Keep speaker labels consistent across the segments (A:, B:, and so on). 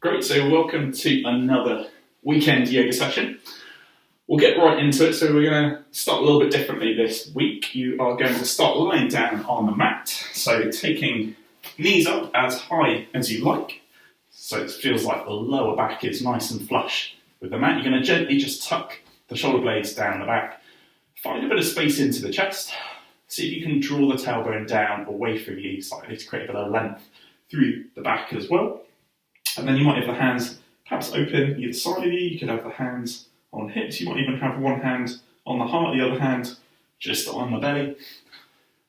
A: Great, so welcome to another weekend yoga session. We'll get right into it, so we're going to start a little bit differently this week. You are going to start lying down on the mat, so taking knees up as high as you like, so it feels like the lower back is nice and flush with the mat. You're going to gently just tuck the shoulder blades down the back, find a bit of space into the chest, see if you can draw the tailbone down away from you slightly to create a bit of length through the back as well. And then you might have the hands perhaps open either side of you. You could have the hands on hips. You might even have one hand on the heart, the other hand just on the belly.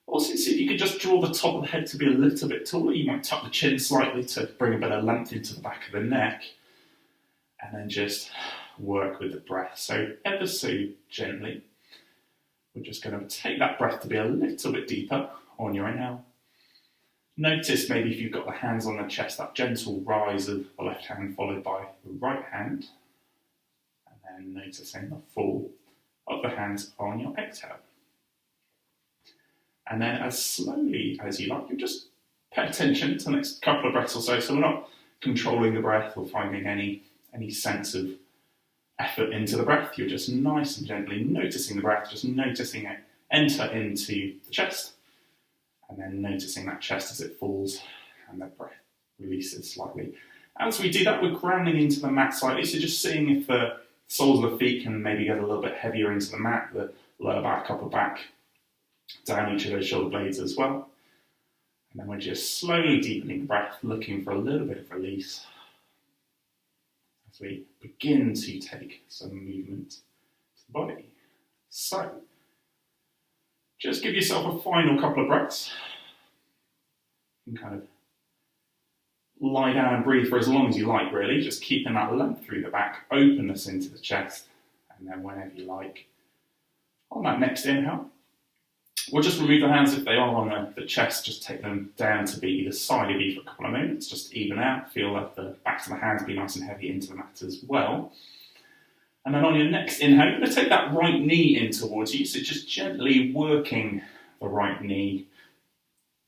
A: Also, see if you could just draw the top of the head to be a little bit taller. You might tuck the chin slightly to bring a bit of length into the back of the neck. And then just work with the breath. So ever so gently, we're just going to take that breath to be a little bit deeper on your inhale. Notice maybe if you've got the hands on the chest, that gentle rise of the left hand followed by the right hand. And then noticing the fall of the hands on your exhale. And then as slowly as you like, you just pay attention to the next couple of breaths or so. So we're not controlling the breath or finding any sense of effort into the breath. You're just nice and gently noticing the breath, just noticing it enter into the chest. And then noticing that chest as it falls and the breath releases slightly. As we do that, we're grounding into the mat slightly, so just seeing if the soles of the feet can maybe get a little bit heavier into the mat, the lower back, upper back, down each of those shoulder blades as well. And then we're just slowly deepening the breath, looking for a little bit of release as we begin to take some movement to the body. So, just give yourself a final couple of breaths. You can kind of lie down and breathe for as long as you like, really. Just keeping that length through the back, openness into the chest, and then whenever you like. On that next inhale, we'll just remove the hands if they are on the chest. Just take them down to be either side of you for a couple of moments, just to even out. Feel like the backs of the hands be nice and heavy into the mat as well. And then on your next inhale, you're going to take that right knee in towards you. So just gently working the right knee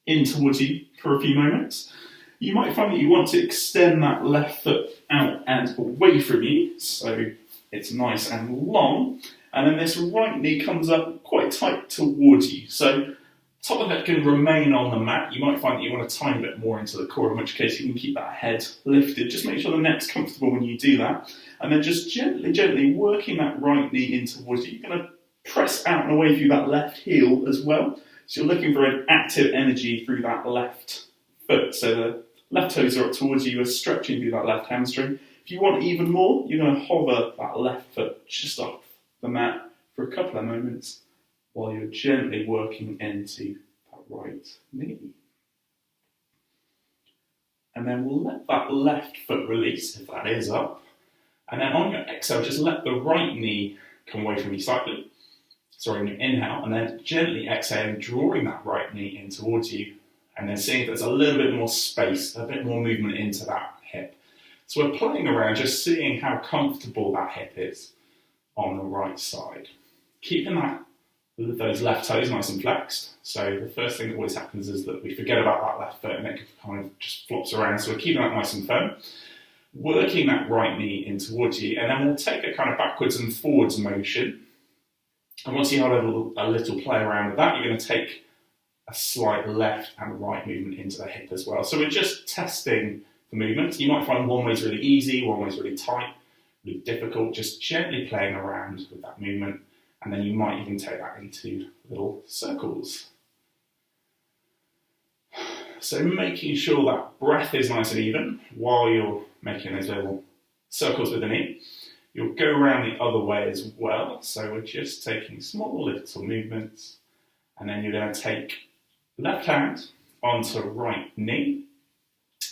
A: in towards you for a few moments. You might find that you want to extend that left foot out and away from you. So it's nice and long. And then this right knee comes up quite tight towards you. So top of it can remain on the mat. You might find that you want a tiny bit more into the core, in which case you can keep that head lifted. Just make sure the neck's comfortable when you do that. And then just gently, gently working that right knee in towards you. You're going to press out and away through that left heel as well. So you're looking for an active energy through that left foot. So the left toes are up towards you. You're stretching through that left hamstring. If you want even more, you're going to hover that left foot just off the mat for a couple of moments while you're gently working into that right knee. And then we'll let that left foot release if that is up. And then on your exhale, just let the right knee come away from you slightly. Sorry, on your inhale, and then gently exhale, drawing that right knee in towards you, and then seeing if there's a little bit more space, a bit more movement into that hip. So we're playing around, just seeing how comfortable that hip is on the right side. Keeping those left toes nice and flexed. So the first thing that always happens is that we forget about that left foot and it kind of just flops around. So we're keeping that nice and firm. Working that right knee in towards you, and then we'll take a kind of backwards and forwards motion. And once you have a little play around with that, you're going to take a slight left and right movement into the hip as well. So we're just testing the movement. You might find one way's really easy, one way's really tight, really difficult. Just gently playing around with that movement, and then you might even take that into little circles. So making sure that breath is nice and even while you're making those little circles with the knee. You'll go around the other way as well. So we're just taking small little movements, and then you're going to take left hand onto right knee.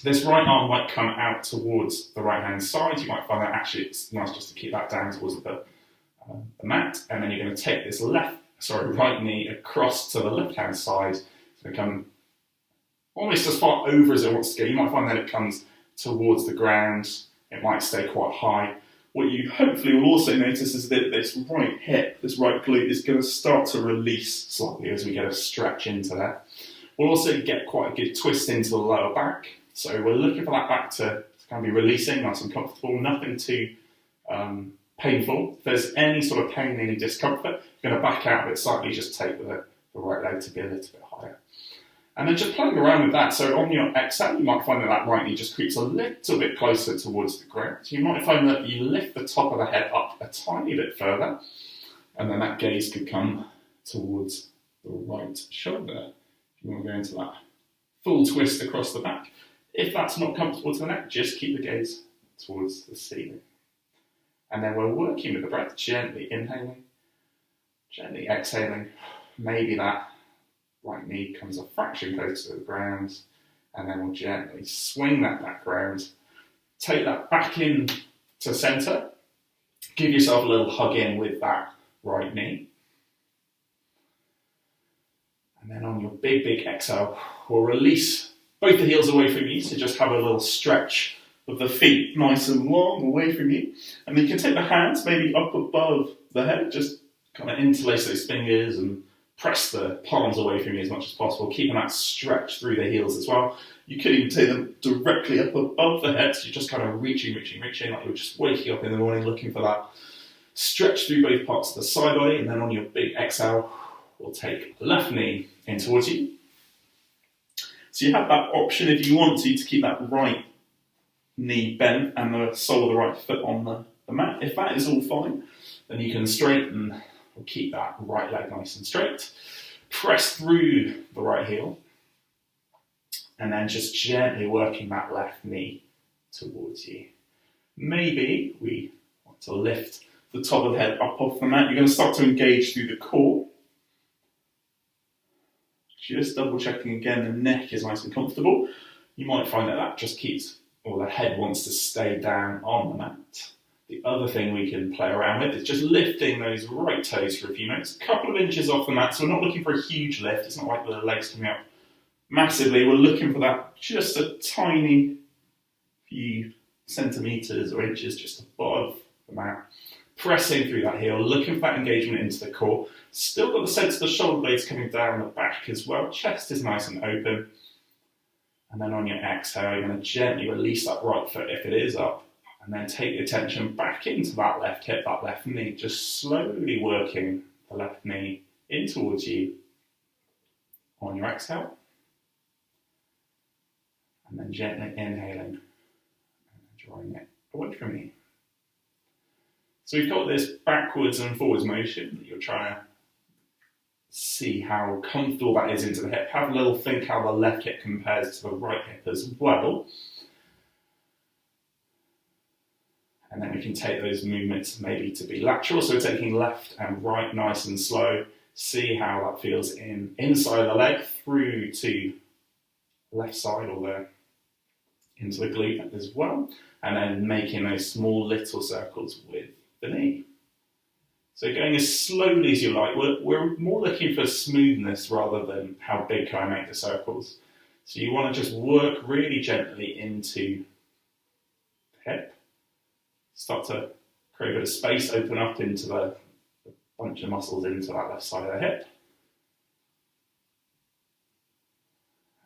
A: This right arm might come out towards the right hand side. You might find that actually it's nice just to keep that down towards the mat. And then you're going to take this right knee across to the left hand side. It's going to come almost as far over as it wants to go. You might find that it comes towards the ground. It might stay quite high. What you hopefully will also notice is that this right hip, this right glute, is going to start to release slightly as we get a stretch into that. We'll also get quite a good twist into the lower back. So we're looking for that back to Can be releasing, nice and comfortable, nothing too painful. If there's any sort of pain, any discomfort, you're going to back out a bit slightly, just take the right leg to be a little bit higher. And then just playing around with that. So on your exhale, you might find that right knee just creeps a little bit closer towards the ground. You might find that you lift the top of the head up a tiny bit further, and then that gaze could come towards the right shoulder. If you want to go into that full twist across the back. If that's not comfortable to the neck, just keep the gaze towards the ceiling. And then we're working with the breath, gently inhaling, gently exhaling. Maybe that right knee comes a fraction closer to the ground, and then we'll gently swing that back round. Take that back in to centre. Give yourself a little hug in with that right knee. And then on your big, big exhale, we'll release both the heels away from you, so just have a little stretch of the feet nice and long away from you. And then you can take the hands maybe up above the head, just kind of interlace those fingers and press the palms away from you as much as possible, keeping that stretch through the heels as well. You could even take them directly up above the head, so you're just kind of reaching, like you're just waking up in the morning looking for that stretch through both parts of the side body. And then on your big exhale, we'll take the left knee in towards you. So you have that option if you want to keep that right knee bent and the sole of the right foot on the mat. If that is all fine, then you can straighten or keep that right leg nice and straight. Press through the right heel, and then just gently working that left knee towards you. Maybe we want to lift the top of the head up off the mat. You're going to start to engage through the core. Just double checking again, the neck is nice and comfortable. You might find that just keeps, or the head wants to stay down on the mat. The other thing we can play around with is just lifting those right toes for a few minutes, a couple of inches off the mat. So we're not looking for a huge lift. It's not like the legs coming up massively. We're looking for that just a tiny few centimetres or inches just above the mat. Pressing through that heel, looking for that engagement into the core. Still got the sense of the shoulder blades coming down the back as well. Chest is nice and open. And then on your exhale, you're going to gently release that right foot if it is up. And then take the attention back into that left hip, that left knee. Just slowly working the left knee in towards you on your exhale. And then gently inhaling and drawing it away from you. So we've got this backwards and forwards motion that you're trying to see how comfortable that is into the hip. Have a little think how the left hip compares to the right hip as well. And then we can take those movements maybe to be lateral, so we're taking left and right nice and slow. See how that feels inside the leg through to left side or into the glute as well. And then making those small little circles with the knee. So going as slowly as you like. We're more looking for smoothness rather than how big can I make the circles. So you want to just work really gently into the hip. Start to create a bit of space, open up into the bunch of muscles into that left side of the hip.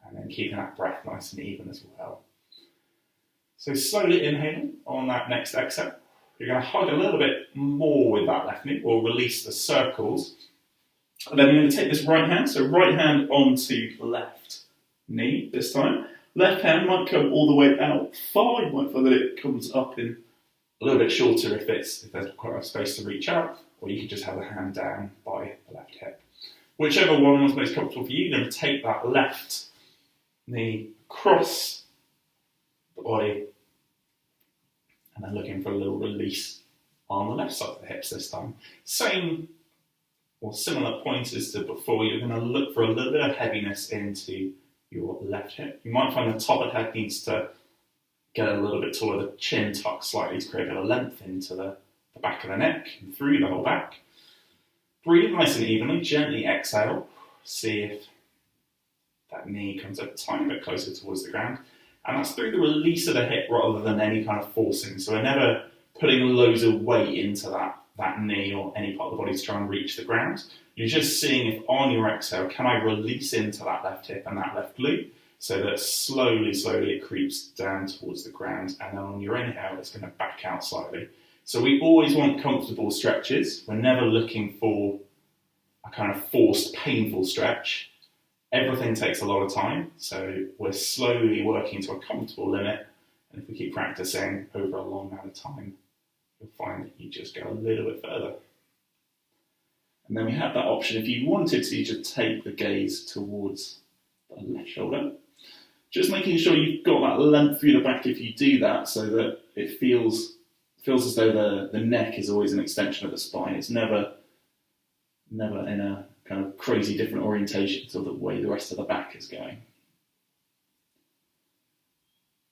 A: And then keeping that breath nice and even as well. So slowly inhaling on that next exhale. You're going to hug a little bit more with that left knee, or release the circles. And then you're going to take this right hand, so right hand onto left knee this time. Left hand might come all the way out far. You might find that it comes up in a little bit shorter if there's quite enough space to reach out, or you can just have the hand down by the left hip. Whichever one was most comfortable for you, you're going to take that left knee across the body, and then looking for a little release on the left side of the hips this time. Same or similar pointers to before. You're going to look for a little bit of heaviness into your left hip. You might find the top of the head needs to get a little bit taller, the chin tuck slightly to create a bit of length into the back of the neck and through the whole back. Breathe nice and evenly, gently exhale. See if that knee comes a tiny bit closer towards the ground. And that's through the release of the hip rather than any kind of forcing. So we're never putting loads of weight into that knee or any part of the body to try and reach the ground. You're just seeing if on your exhale, can I release into that left hip and that left glute? so that slowly it creeps down towards the ground, and then on your inhale, it's going to back out slightly. So we always want comfortable stretches. We're never looking for a kind of forced, painful stretch. Everything takes a lot of time, so we're slowly working to a comfortable limit, and if we keep practicing over a long amount of time, you'll find that you just go a little bit further. And then we have that option, if you wanted to, just take the gaze towards the left shoulder. Just making sure you've got that length through the back if you do that, so that it feels as though the neck is always an extension of the spine. It's never in a kind of crazy different orientation to the way the rest of the back is going.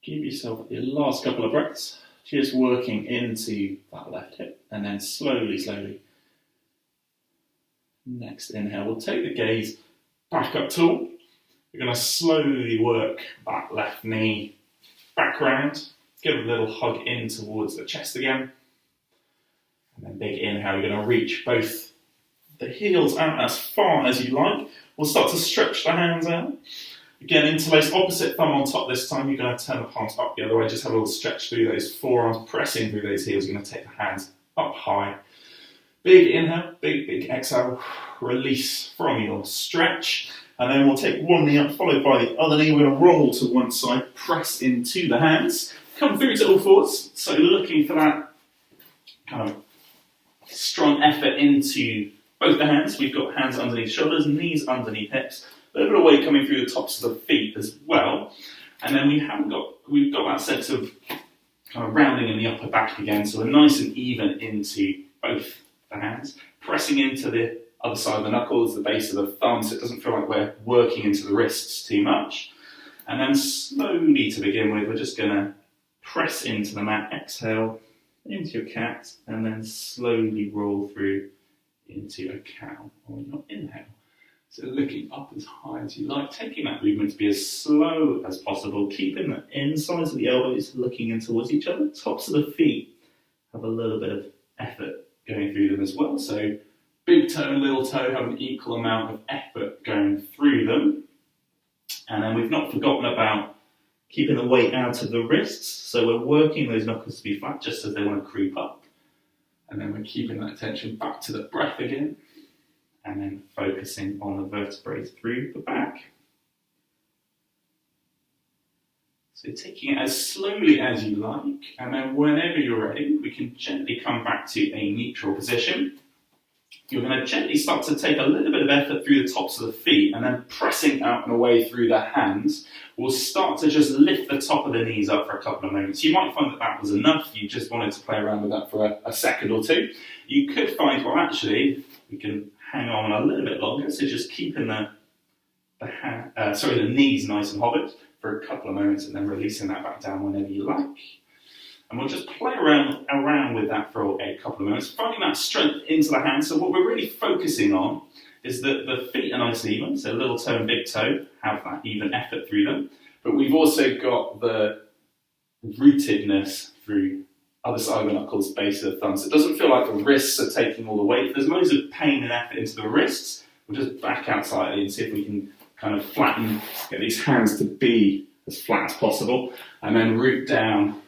A: Give yourself your last couple of breaths, just working into that left hip, and then slowly, next inhale, we'll take the gaze back up tall. We're going to slowly work that left knee back round, give a little hug in towards the chest again, and then big inhale, you're going to reach both the heels out as far as you like. We'll start to stretch the hands out. Again, interlace opposite thumb on top this time. You're going to turn the palms up the other way. Just have a little stretch through those forearms, pressing through those heels. You're going to take the hands up high. Big inhale, big exhale. Release from your stretch. And then we'll take one knee up, followed by the other knee. We're going to roll to one side, press into the hands. Come through to all fours. So looking for that kind of strong effort into both the hands. We've got hands underneath shoulders, knees underneath hips. A little bit of weight coming through the tops of the feet as well. And then we've got that sense of kind of rounding in the upper back again. So we're nice and even into both the hands. Pressing into the other side of the knuckles, the base of the thumb, so it doesn't feel like we're working into the wrists too much. And then slowly to begin with, we're just going to press into the mat, exhale into your cat, and then slowly roll through into a cow on your inhale. So looking up as high as you like, taking that movement to be as slow as possible, keeping the insides of the elbows looking in towards each other. Tops of the feet have a little bit of effort going through them as well. So big toe and little toe have an equal amount of effort going through them. And then we've not forgotten about keeping the weight out of the wrists. So we're working those knuckles to be flat just as they want to creep up. And then we're keeping that attention back to the breath again. And then focusing on the vertebrae through the back. So taking it as slowly as you like. And then whenever you're ready, we can gently come back to a neutral position. You're going to gently start to take a little bit of effort through the tops of the feet, and then pressing out and away through the hands, we'll start to just lift the top of the knees up for a couple of moments. You might find that that was enough. You just wanted to play around with that for a second or two. You could find, well, actually, we can hang on a little bit longer, so just keeping the knees nice and hovered for a couple of moments, and then releasing that back down whenever you like. And we'll just play around with that for a couple of moments, finding that strength into the hands. So what we're really focusing on is that the feet are nice and even, so little toe and big toe have that even effort through them. But we've also got the rootedness through other side of the knuckles, base of the thumb. So it doesn't feel like the wrists are taking all the weight. If there's loads of pain and effort into the wrists, we'll just back out slightly and see if we can kind of flatten, get these hands to be as flat as possible, and then root down.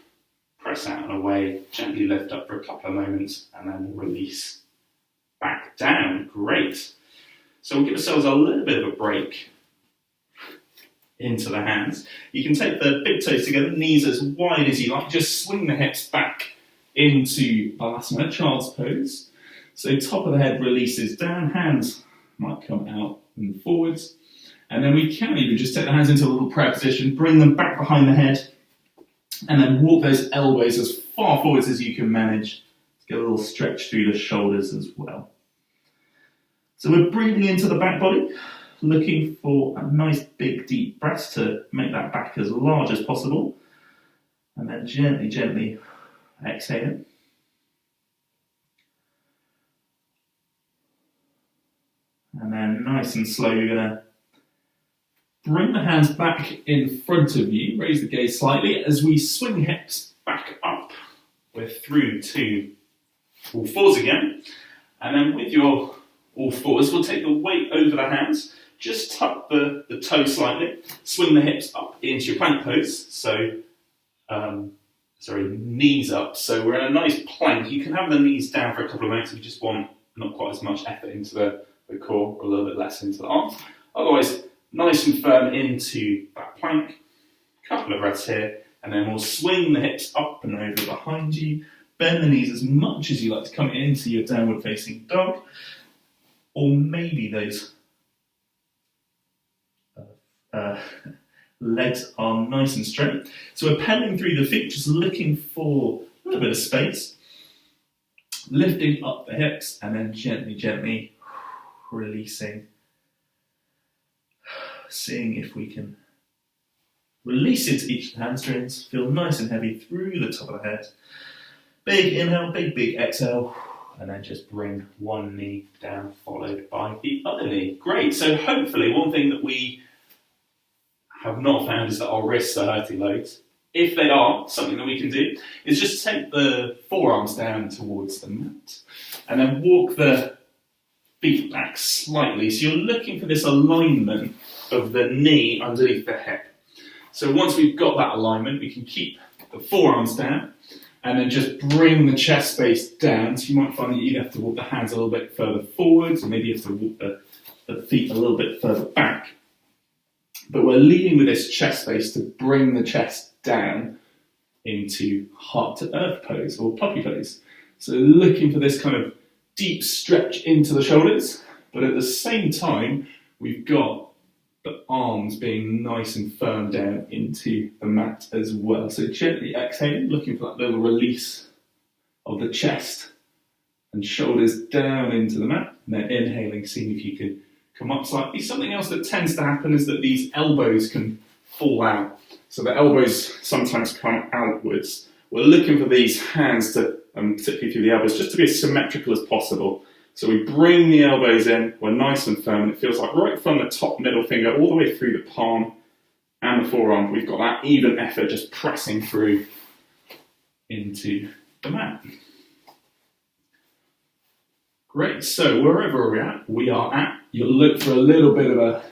A: Press out and away, gently lift up for a couple of moments, and then we'll release back down. Great. So we'll give ourselves a little bit of a break into the hands. You can take the big toes together, knees as wide as you like. Just swing the hips back into Balasana, child's pose. So top of the head releases down, hands might come out and forwards. And then we can even just take the hands into a little prayer position, bring them back behind the head, and then walk those elbows as far forwards as you can manage to get a little stretch through the shoulders as well. So we're breathing into the back body, looking for a nice big deep breath to make that back as large as possible. And then gently exhaling. And then nice and slow, you're going to bring the hands back in front of you, raise the gaze slightly as we swing hips back up. We're through to all fours again. And then with your all fours, we'll take the weight over the hands, just tuck the toe slightly, swing the hips up into your plank pose, so, knees up. So we're in a nice plank. You can have the knees down for a couple of minutes if you just want not quite as much effort into the core, or a little bit less into the arms. Otherwise, nice and firm into that plank. Couple of breaths here, and then we'll swing the hips up and over behind you. Bend the knees as much as you like to come into your downward facing dog, or maybe those legs are nice and straight. So we're pedaling through the feet, just looking for a little bit of space, lifting up the hips, and then gently, gently releasing. Seeing if we can release into each of the hamstrings, feel nice and heavy through the top of the head. Big inhale, big exhale, and then just bring one knee down, followed by the other knee. Great, so hopefully one thing that we have not found is that our wrists are hurting loads. If they are, something that we can do is just take the forearms down towards the mat, and then walk the feet back slightly. So you're looking for this alignment of the knee underneath the hip. So once we've got that alignment, we can keep the forearms down and then just bring the chest space down. So you might find that you have to walk the hands a little bit further forwards, or maybe you have to walk the feet a little bit further back. But we're leading with this chest space to bring the chest down into heart to earth pose or puppy pose. So looking for this kind of deep stretch into the shoulders, but at the same time, we've got the arms being nice and firm down into the mat as well. So gently exhaling, looking for that little release of the chest and shoulders down into the mat. And then inhaling, seeing if you can come up slightly. Something else that tends to happen is that these elbows can fall out. So the elbows sometimes come outwards. We're looking for these hands to, particularly through the elbows, just to be as symmetrical as possible. So we bring the elbows in, we're nice and firm, and it feels like right from the top middle finger all the way through the palm and the forearm, we've got that even effort just pressing through into the mat. Great, so wherever we are at, you'll look for a little bit of a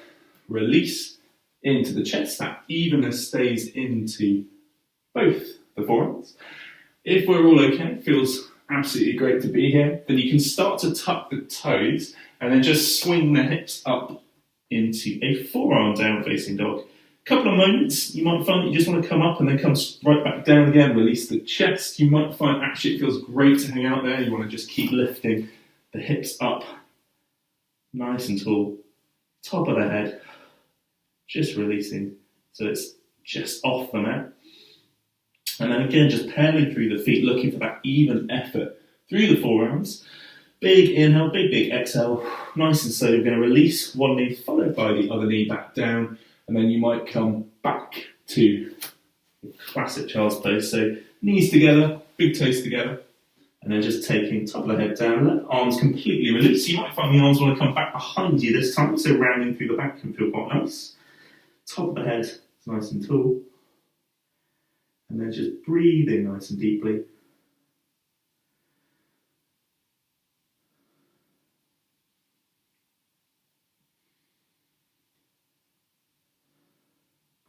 A: release into the chest. That evenness stays into both the forearms. If we're all okay, feels absolutely great to be here, then you can start to tuck the toes and then just swing the hips up into a forearm down facing dog. A couple of moments, you might find that you just want to come up and then come right back down again, release the chest. You might find actually it feels great to hang out there. You want to just keep lifting the hips up nice and tall, top of the head, just releasing so it's just off the mat. And then again, just pedaling through the feet, looking for that even effort through the forearms. Big inhale, big exhale. Nice and slow, we're going to release one knee, followed by the other knee back down. And then you might come back to the classic child's pose. So knees together, big toes together. And then just taking top of the head down, let arms completely release. So you might find the arms want to come back behind you this time. So rounding through the back can feel quite nice. Top of the head is nice and tall. And then just breathing nice and deeply.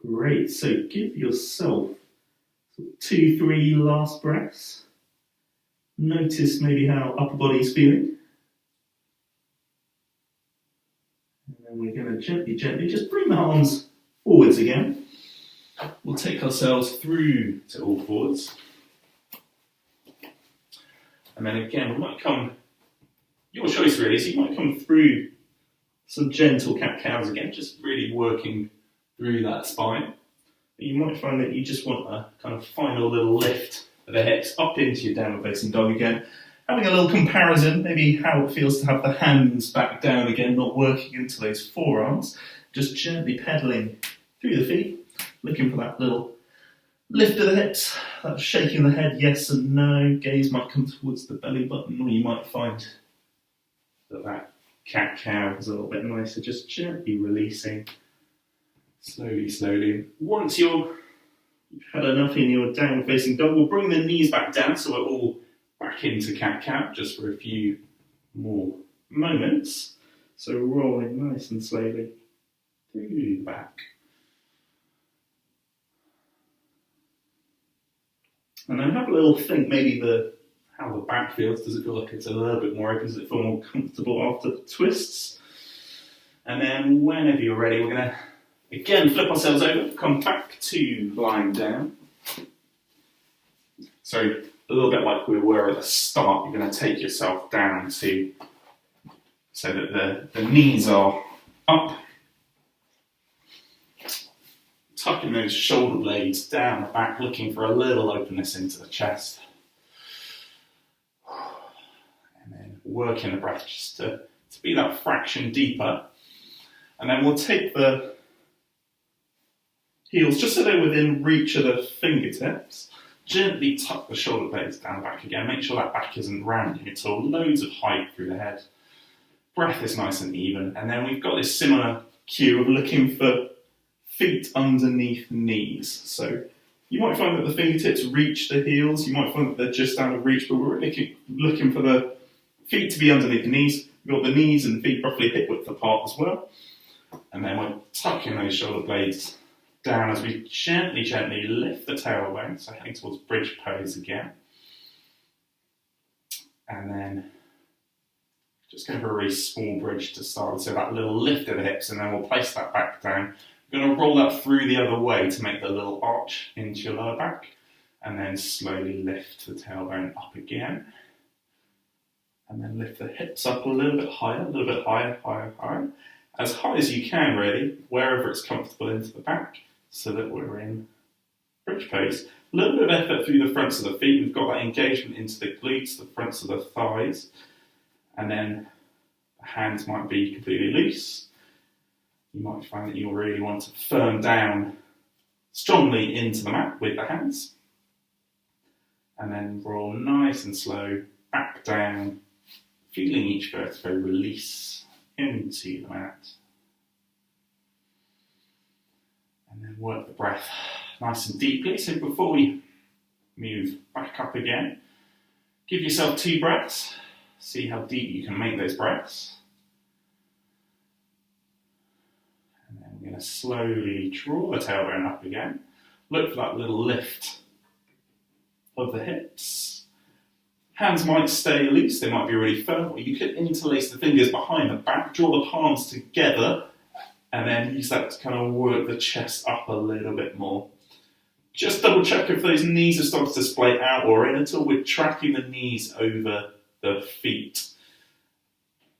A: Great, so give yourself 2-3 last breaths. Notice maybe how upper body's feeling. And then we're going to gently just bring the arms forwards again. We'll take ourselves through to all fours. And then again, we might come, your choice really, so you might come through some gentle cat-cows again, just really working through that spine. But you might find that you just want a kind of final little lift of the hips up into your downward facing dog again. Having a little comparison, maybe how it feels to have the hands back down again, not working into those forearms. Just gently pedaling through the feet. Looking for that little lift of the hips, that shaking the head, yes and no. Gaze might come towards the belly button, or you might find that cat-cow is a little bit nicer. Just gently releasing, slowly. Once you've had enough in your downward-facing dog, we'll bring the knees back down, so we're all back into cat-cow, just for a few more moments. So rolling nice and slowly. through the back. And then have a little think, maybe how the back feels. Does it feel like it's a little bit more open? Does it feel more comfortable after the twists? And then whenever you're ready, we're going to, again, flip ourselves over, come back to lying down. So a little bit like we were at the start, you're going to take yourself down so that the knees are up. Tucking those shoulder blades down the back, looking for a little openness into the chest. And then working the breath just to be that fraction deeper. And then we'll take the heels just so they're within reach of the fingertips. Gently tuck the shoulder blades down the back again. Make sure that back isn't rounding at all. Loads of height through the head. Breath is nice and even. And then we've got this similar cue of looking for feet underneath knees. So you might find that the fingertips reach the heels. You might find that they're just out of reach, but we're really looking for the feet to be underneath the knees. We've got the knees and feet roughly hip width apart as well. And then we're tucking those shoulder blades down as we gently, gently lift the tailbone, so heading towards bridge pose again. And then just going for a really small bridge to start with, so that little lift of the hips, and then we'll place that back down. We're going to roll that through the other way to make the little arch into your lower back, and then slowly lift the tailbone up again. And then lift the hips up a little bit higher, higher. As high as you can, really, wherever it's comfortable into the back, so that we're in bridge pose. A little bit of effort through the fronts of the feet. We've got that engagement into the glutes, the fronts of the thighs. And then the hands might be completely loose. You might find that you'll really want to firm down strongly into the mat with the hands. And then roll nice and slow back down, feeling each vertebrae release into the mat. And then work the breath nice and deeply. So before we move back up again, give yourself 2 breaths. See how deep you can make those breaths. And then we're going to slowly draw the tailbone up again. Look for that little lift of the hips. Hands might stay loose, they might be really firm, or you could interlace the fingers behind the back, draw the palms together, and then use that to kind of work the chest up a little bit more. Just double check if those knees are starting to splay out or in until we're tracking the knees over the feet.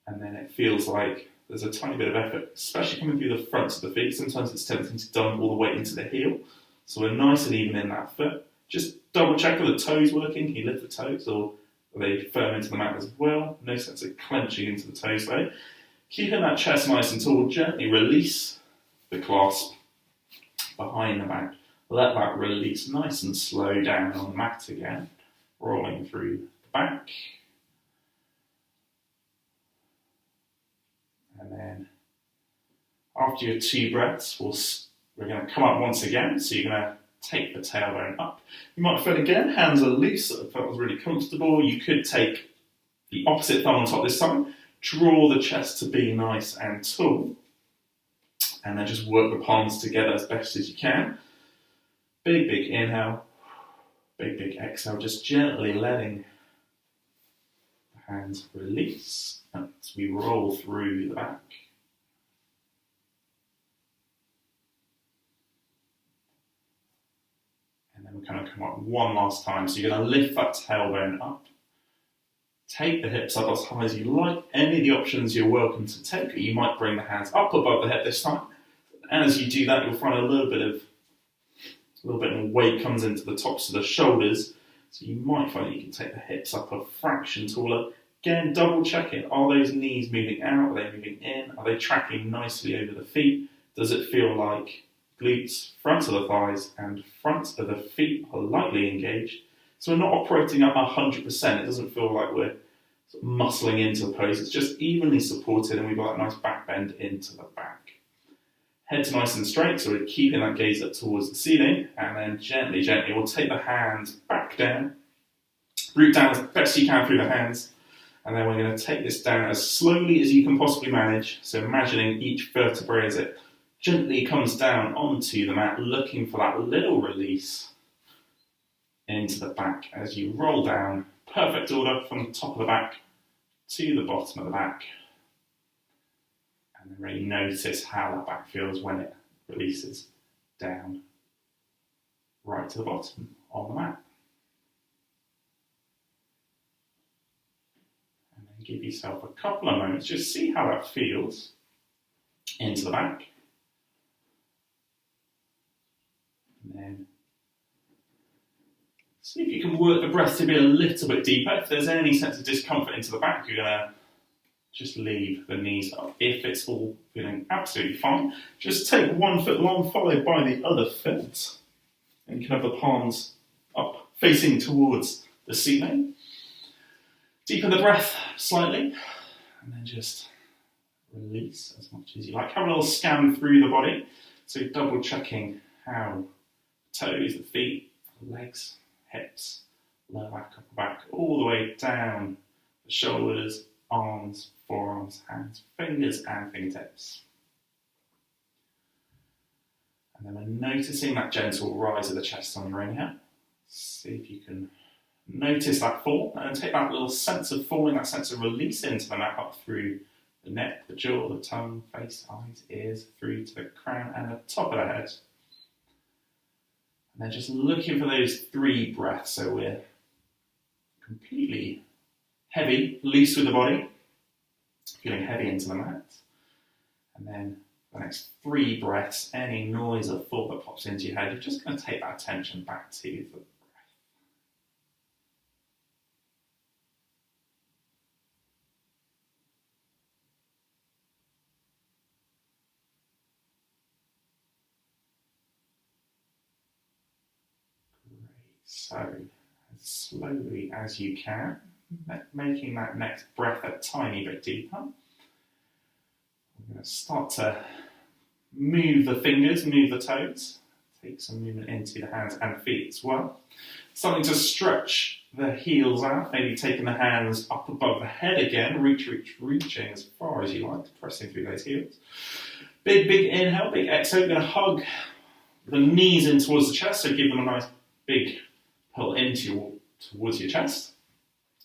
A: And then it feels like there's a tiny bit of effort, especially coming through the fronts of the feet. Sometimes it's tempting to dump all the weight into the heel. So we're nice and even in that foot. Just double check are the toes working. Can you lift the toes, or are they firm into the mat as well? No sense of clenching into the toes though. Keeping that chest nice and tall, gently release the clasp behind the back. Let that release nice and slow down on the mat again, rolling through the back. And then after your 2 breaths, we're going to come up once again. So you're going to take the tailbone up. You might feel again, hands are loose. If that was really comfortable, you could take the opposite thumb on top this time. Draw the chest to be nice and tall. And then just work the palms together as best as you can. Big, big inhale. Big, big exhale. Just gently letting the hands release as we roll through the back. And then we're going to come up one last time. So you're going to lift that tailbone up. Take the hips up as high as you like. Any of the options you're welcome to take. You might bring the hands up above the head this time. And as you do that, you'll find a little bit of weight comes into the tops of the shoulders. So you might find that you can take the hips up a fraction taller. Again, double check it. Are those knees moving out? Are they moving in? Are they tracking nicely over the feet? Does it feel like glutes, front of the thighs, and front of the feet are lightly engaged? So we're not operating at 100%. It doesn't feel like we're sort of muscling into the pose. It's just evenly supported, and we've got that nice back bend into the back. Head's nice and straight, so we're keeping that gaze up towards the ceiling, and then gently, gently, we'll take the hands back down. Root down as best you can through the hands, and then we're going to take this down as slowly as you can possibly manage. So imagining each vertebrae as it gently comes down onto the mat, looking for that little release into the back as you roll down. Perfect order from the top of the back to the bottom of the back. And then really notice how that back feels when it releases down right to the bottom on the mat. And then give yourself a couple of moments, just see how that feels into the back. And then see if you can work the breath to be a little bit deeper. If there's any sense of discomfort into the back, you're going to just leave the knees up. If it's all feeling absolutely fine, just take one foot long followed by the other foot. And you can have the palms up, facing towards the ceiling. Deepen the breath slightly, and then just release as much as you like. Have a little scan through the body. So double checking how the toes, the feet, the legs, hips, lower back, upper back, all the way down the shoulders, arms, forearms, hands, fingers and fingertips. And then we're noticing that gentle rise of the chest on your inhale. See if you can notice that fall and take that little sense of falling, that sense of release into the mat up through the neck, the jaw, the tongue, face, eyes, ears, through to the crown and the top of the head. And then just looking for those 3 breaths. So we're completely heavy, loose with the body, feeling heavy into the mat. And then the next 3 breaths, any noise or thought that pops into your head, you're just going to take that attention back to the breath. So, as slowly as you can, making that next breath a tiny bit deeper. We're going to start to move the fingers, move the toes. Take some movement into the hands and feet as well. Starting to stretch the heels out, maybe taking the hands up above the head again, reaching as far as you like, pressing through those heels. Big inhale, big exhale. You're going to hug the knees in towards the chest, so give them a nice big pull towards your chest.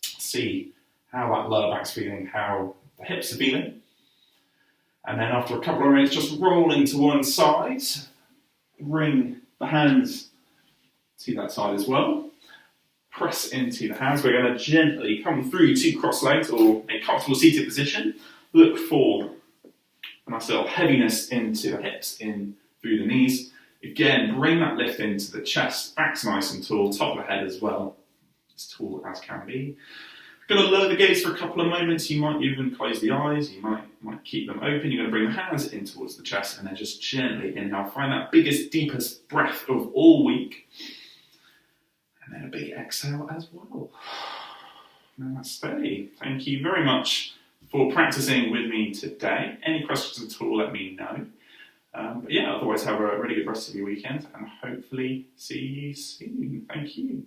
A: See how that lower back's feeling, how the hips are feeling. And then after a couple of minutes, just rolling to one side. Bring the hands to that side as well. Press into the hands. We're going to gently come through to cross legs or a comfortable seated position. Look for a nice little heaviness into the hips, in through the knees. Again, bring that lift into the chest, back's nice and tall, top of the head as well, as tall as can be. Going to lower the gaze for a couple of moments. You might even close the eyes, you might keep them open. You're going to bring the hands in towards the chest and then just gently inhale. Find that biggest, deepest breath of all week. And then a big exhale as well. Namaste. Thank you very much for practicing with me today. Any questions at all, let me know. But yeah, otherwise have a really good rest of your weekend and hopefully see you soon. Thank you.